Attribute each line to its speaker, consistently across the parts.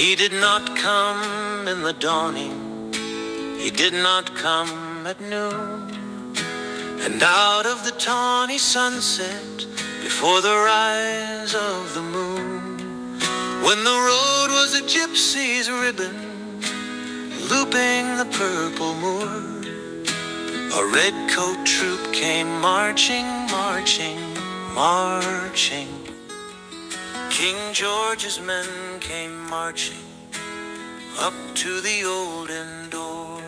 Speaker 1: He did not come in the dawning, he did not come at noon, and out of the tawny sunset, before the rise of the moon, when the road was a gypsy's ribbon, looping the purple moor, a red-coat troop came marching, marching, marching. King George's men came marching up to the old inn door.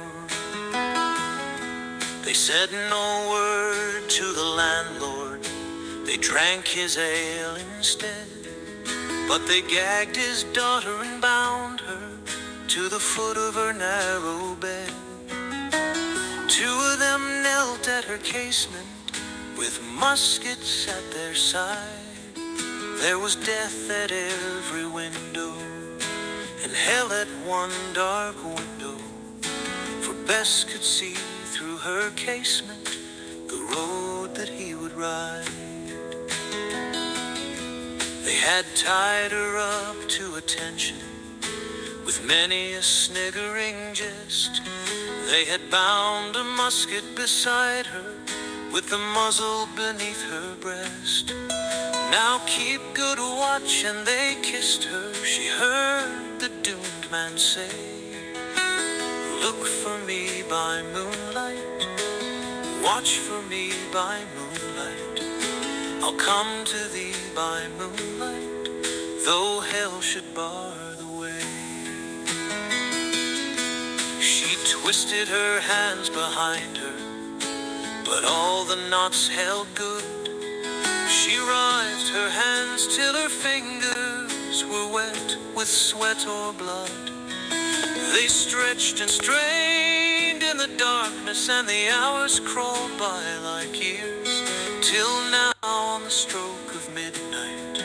Speaker 1: They said no word to the landlord, they drank his ale instead, but they gagged his daughter and bound her to the foot of her narrow bed. Two of them knelt at her casement with muskets at their side. There was death at every window and hell at one dark window, for Bess could see through her casement the road that he would ride. They had tied her up to attention with many a sniggering jest. They had bound a musket beside her with the muzzle beneath her breast. Now keep good watch, and they kissed her. She heard the doomed man say, look for me by moonlight, watch for me by moonlight. I'll come to thee by moonlight, though hell should bar the way. She twisted her hands behind her, but all the knots held good. She writhed her hands till her fingers were wet with sweat or blood. They stretched and strained in the darkness, and the hours crawled by like years, till now on the stroke of midnight,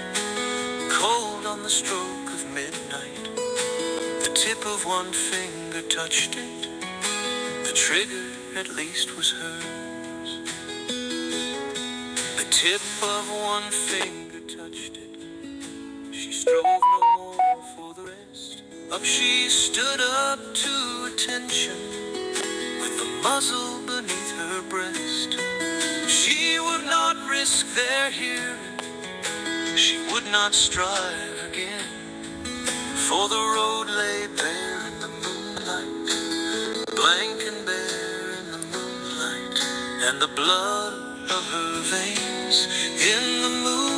Speaker 1: cold on the stroke of midnight, the tip of one finger touched it, the trigger at least was hers. The tip of one finger touched it, she strove no more for the rest. Up she stood up to attention, with the muzzle beneath her breast. She would not risk their hearing, she would not strive again, for the road lay bare in the moonlight, blank and bare in the moonlight, and the blood of her veins in the moonlight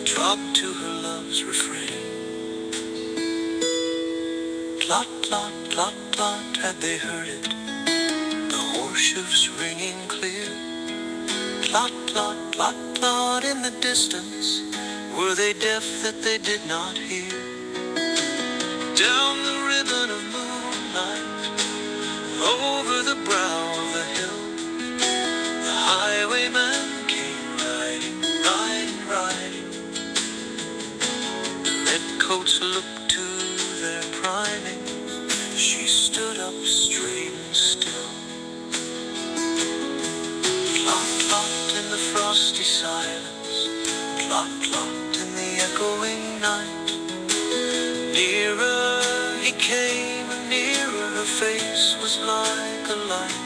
Speaker 1: dropped to her love's refrain. Tlot, tlot, tlot, tlot, had they heard it, the horseshoes ringing clear. Tlot, tlot, tlot, tlot, in the distance, were they deaf that they did not hear? Down the ribbon of moonlight, over the brow of the hill, the highwayman came riding, riding, riding. The redcoats looked to their priming, she stood up straight and still. Tlot, tlot in the frosty silence, tlot, tlot in the echoing night. Nearer he came, and nearer her face was like a light.